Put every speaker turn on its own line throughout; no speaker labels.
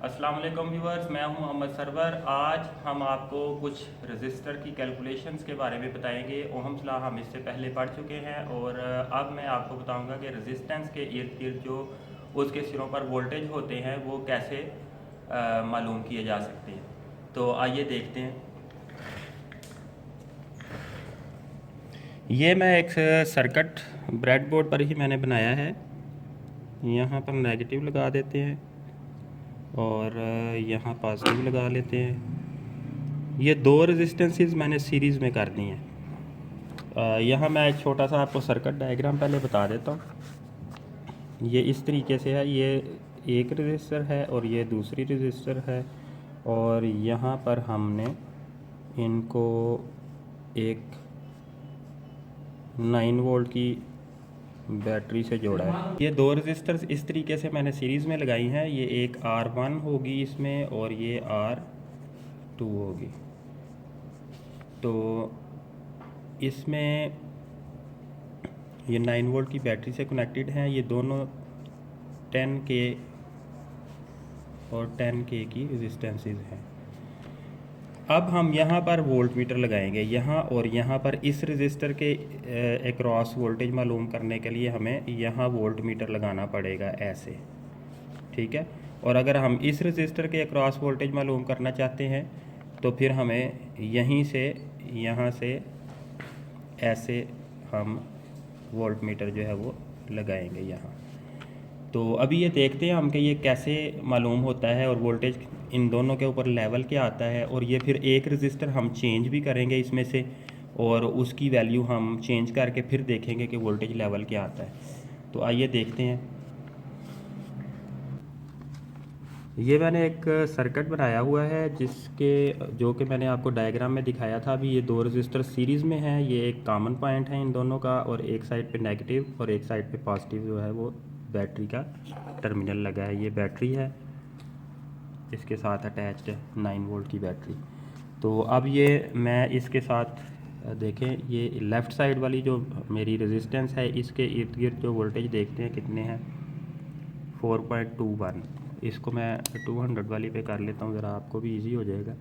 अस्सलाम वालेकुम व्यूअर्स, मैं हूं मोहम्मद सरवर। आज हम आपको कुछ रजिस्टर की कैलकुलेशंस के बारे में बताएंगे। ओहम्स लॉ हम इससे पहले पढ़ चुके हैं और अब मैं आपको बताऊंगा कि रेजिस्टेंस के इर्द गिर्द जो उसके सिरों पर वोल्टेज होते हैं वो कैसे मालूम किए जा सकते हैं। तो आइए देखते हैं। ये मैं एक सर्किट ब्रेडबोर्ड पर ही मैंने बनाया है। यहाँ पर नेगेटिव लगा देते हैं और यहाँ पॉजिटिव लगा लेते हैं। ये दो रेजिस्टेंसेस मैंने सीरीज़ में कर दी हैं। यहाँ मैं एक छोटा सा आपको सर्किट डायग्राम पहले बता देता हूँ। ये इस तरीके से है, ये एक रजिस्टर है और ये दूसरी रजिस्टर है और यहाँ पर हमने इनको एक 9 वोल्ट की बैटरी से जोड़ा है। ये दो रजिस्टर्स इस तरीके से मैंने सीरीज़ में लगाई हैं। ये एक R1 होगी इसमें और ये R2 होगी। तो इसमें ये 9 वोल्ट की बैटरी से कनेक्टेड हैं। ये दोनों 10K और 10K की रेजिस्टेंसेस हैं। अब हम यहाँ पर वोल्ट मीटर लगाएंगे, यहाँ और यहाँ पर इस रजिस्टर के अक्रॉस वोल्टेज मालूम करने के लिए हमें यहाँ वोल्ट मीटर लगाना पड़ेगा ऐसे, ठीक है। और अगर हम इस रजिस्टर के अक्रॉस वोल्टेज मालूम करना चाहते हैं तो फिर हमें यहीं से यहाँ से ऐसे हम वोल्ट मीटर जो है वो लगाएंगे यहाँ। तो अभी ये देखते हैं हम कि ये कैसे मालूम होता है और वोल्टेज इन दोनों के ऊपर लेवल क्या आता है। और ये फिर एक रजिस्टर हम चेंज भी करेंगे इसमें से और उसकी वैल्यू हम चेंज करके फिर देखेंगे कि वोल्टेज लेवल क्या आता है। तो आइए देखते हैं। ये मैंने एक सर्किट बनाया हुआ है जिसके जो कि मैंने आपको डायग्राम में दिखाया था। अभी ये दो रजिस्टर सीरीज़ में हैं। ये एक कॉमन पॉइंट है इन दोनों का और एक साइड पे नेगेटिव और एक साइड पे पॉजिटिव जो है वो बैटरी का टर्मिनल लगा है। ये बैटरी है, इसके साथ अटैच्ड है 9 वोल्ट की बैटरी। तो अब ये मैं इसके साथ देखें, ये लेफ़्ट साइड वाली जो मेरी रेजिस्टेंस है इसके इर्द गिर्द जो वोल्टेज देखते हैं कितने हैं, 4.21। इसको मैं 200 वाली पे कर लेता हूँ, ज़रा आपको भी इजी हो जाएगा।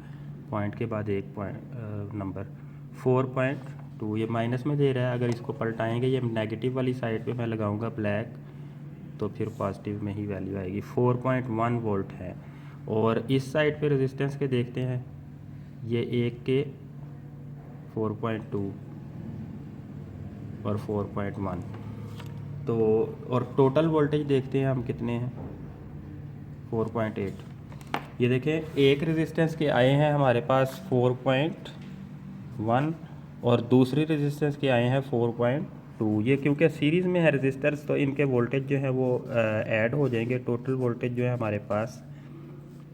पॉइंट के बाद एक पॉइंट नंबर 4.2 ये माइनस में दे रहा है। अगर इसको पलटाएंगे, ये नेगेटिव वाली साइड पे मैं लगाऊंगा ब्लैक, तो फिर पॉजिटिव में ही वैल्यू आएगी। 4.1 वोल्ट है। और इस साइड पे रेजिस्टेंस के देखते हैं, ये एक के 4.2 और 4.1। तो और टोटल वोल्टेज देखते हैं हम कितने हैं, 4.8। ये देखें, एक रेजिस्टेंस के आए हैं हमारे पास 4.1 और दूसरी रेजिस्टेंस के आए हैं 4.2। ये क्योंकि सीरीज़ में है रेजिस्टर्स तो इनके वोल्टेज जो है वो ऐड हो जाएंगे। टोटल वोल्टेज जो है हमारे पास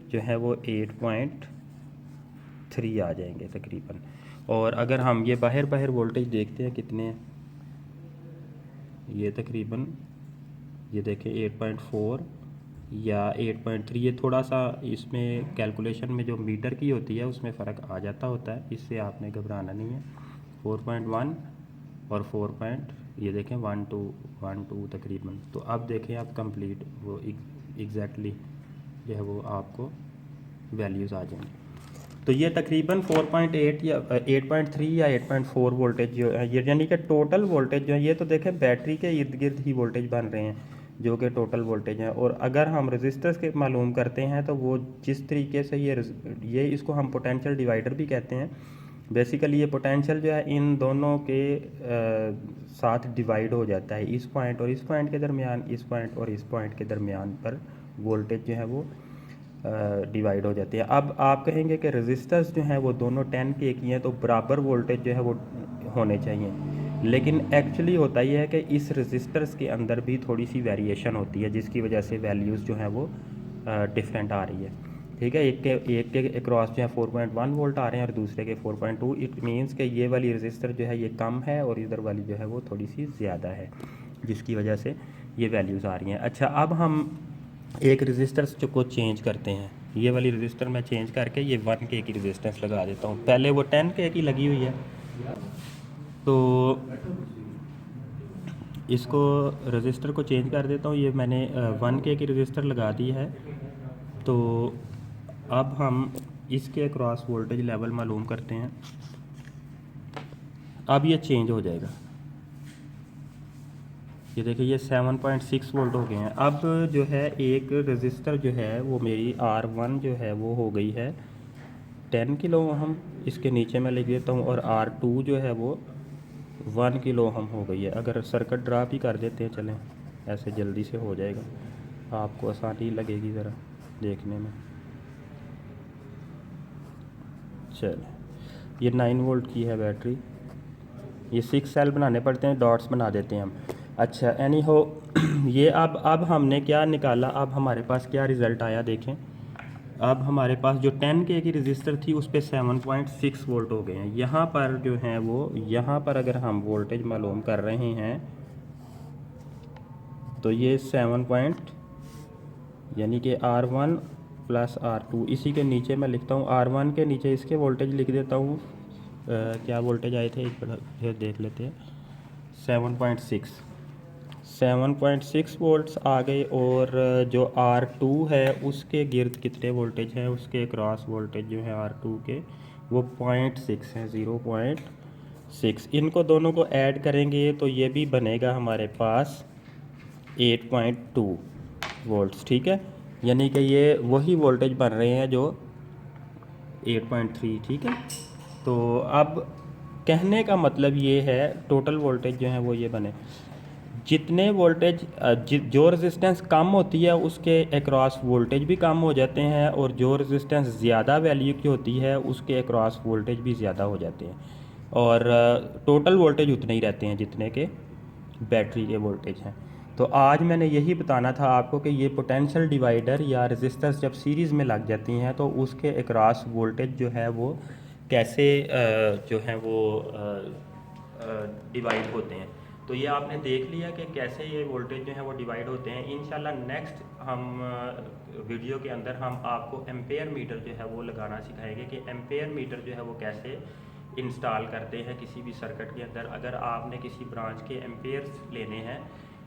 जो है वो 8.3 आ जाएंगे तकरीबन। और अगर हम ये बाहर वोल्टेज देखते हैं कितने हैं, ये तकरीबन ये देखें 8.4 या 8.3। ये थोड़ा सा इसमें कैलकुलेशन में जो मीटर की होती है उसमें फ़र्क आ जाता होता है, इससे आपने घबराना नहीं है। 4.1 और 4. ये देखें 1.2 तकरीबन। तो अब देखें आप कंप्लीट वो एग्जैक्टली जो है वो आपको वैल्यूज़ आ जाएंगी। तो ये तकरीबन 4.8 या 8.3 या 8.4 वोल्टेज जो है ये, यानी कि टोटल वोल्टेज जो है ये तो देखें बैटरी के इर्द गिर्द ही वोल्टेज बन रहे हैं जो कि टोटल वोल्टेज है। और अगर हम रेजिस्टर्स के मालूम करते हैं तो वो जिस तरीके से ये इसको हम पोटेंशियल डिवाइडर भी कहते हैं। बेसिकली ये पोटेंशियल जो है इन दोनों के साथ डिवाइड हो जाता है, इस पॉइंट और इस पॉइंट के दरमियान, इस पॉइंट और इस पॉइंट के दरमियान पर वोल्टेज जो है वो डिवाइड हो जाती है। अब आप कहेंगे कि रेजिस्टर्स जो हैं वो दोनों 10K की हैं तो बराबर वोल्टेज जो है वो होने चाहिए, लेकिन एक्चुअली होता ये है कि इस रेजिस्टर्स के अंदर भी थोड़ी सी वेरिएशन होती है जिसकी वजह से वैल्यूज़ जो हैं वो डिफरेंट आ रही है, ठीक है। एक के अक्रॉस जो है 4.1 वोल्ट आ रहे हैं और दूसरे के 4.2। इट मीन्स कि ये वाली रेजिस्टर जो है ये कम है और इधर वाली जो है वो थोड़ी सी ज़्यादा है, जिसकी वजह से ये वैल्यूज़ आ रही हैं। अच्छा, अब हम एक रेजिस्टेंस को चेंज करते हैं। ये वाली रेजिस्टर मैं चेंज करके ये 1K की रेजिस्टेंस लगा देता हूँ। पहले वो 10K की लगी हुई है, तो इसको रजिस्टर को चेंज कर देता हूँ। ये मैंने 1K की रजिस्टर लगा दी है तो अब हम इसके अक्रॉस वोल्टेज लेवल मालूम करते हैं। अब ये चेंज हो जाएगा, ये देखिए ये 7.6 वोल्ट हो गए हैं। अब जो है एक रजिस्टर जो है वो मेरी R1 जो है वो हो गई है 10 किलो ओहम, इसके नीचे मैं लिख देता हूँ, और R2 जो है वो 1 किलो ओहम हो गई है। अगर सर्किट ड्रा भी कर देते हैं, चलें ऐसे जल्दी से हो जाएगा, आपको आसानी लगेगी ज़रा देखने में। चल ये 9 वोल्ट की है बैटरी, ये 6 सेल बनाने पड़ते हैं, डॉट्स बना देते हैं हम। अच्छा एनी हो ये अब हमने क्या निकाला, अब हमारे पास क्या रिज़ल्ट आया देखें। अब हमारे पास जो 10K की रजिस्टर थी उस पर 7.6 वोल्ट हो गए हैं। यहाँ पर जो हैं वो, यहाँ पर अगर हम वोल्टेज मालूम कर रहे हैं तो ये 7 यानी कि R1 प्लस R2, इसी के नीचे मैं लिखता हूँ R1 के नीचे इसके वोल्टेज लिख देता हूँ। क्या वोल्टेज आए थे एक बार फिर देख लेते हैं। 7.6 वोल्ट्स आ गए, और जो R2 है उसके गिर्द कितने वोल्टेज हैं, उसके क्रॉस वोल्टेज जो है R2 के वो 0.6 हैं, 0.6। इनको दोनों को ऐड करेंगे तो ये भी बनेगा हमारे पास 8.2 वोल्ट्स, ठीक है। यानी कि ये वही वोल्टेज बन रहे हैं जो 8.3, ठीक है। तो अब कहने का मतलब ये है टोटल वोल्टेज जो है वो ये बने, जितने वोल्टेज जो रेजिस्टेंस कम होती है उसके अक्रॉस वोल्टेज भी कम हो जाते हैं, और जो रेजिस्टेंस ज़्यादा वैल्यू की होती है उसके अक्रॉस वोल्टेज भी ज़्यादा हो जाते हैं, और टोटल वोल्टेज उतने ही रहते हैं जितने के बैटरी के वोल्टेज हैं। तो आज मैंने यही बताना था आपको कि ये पोटेंशियल डिवाइडर या रेजिस्टर्स जब सीरीज़ में लग जाती हैं तो उसके अक्रॉस वोल्टेज जो है वो कैसे जो है वो डिवाइड होते हैं। तो ये आपने देख लिया कि कैसे ये वोल्टेज जो है वो डिवाइड होते हैं। इंशाल्लाह नेक्स्ट हम वीडियो के अंदर हम आपको एम्पेयर मीटर जो है वो लगाना सिखाएंगे कि एम्पेयर मीटर जो है वो कैसे इंस्टॉल करते हैं किसी भी सर्किट के अंदर। अगर आपने किसी ब्रांच के एम्पेयर्स लेने हैं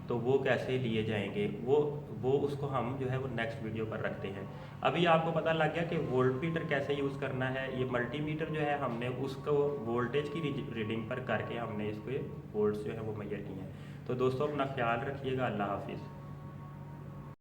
तो वो कैसे लिए जाएंगे, वो उसको हम जो है वो नेक्स्ट वीडियो पर रखते हैं। अभी आपको पता लग गया कि वोल्ट मीटर कैसे यूज़ करना है। ये मल्टीमीटर जो है हमने उसको वोल्टेज की रीडिंग पर करके हमने इसके वोल्ट्स जो है वो मेजर किए हैं। तो दोस्तों अपना ख्याल रखिएगा, अल्लाह हाफिज़।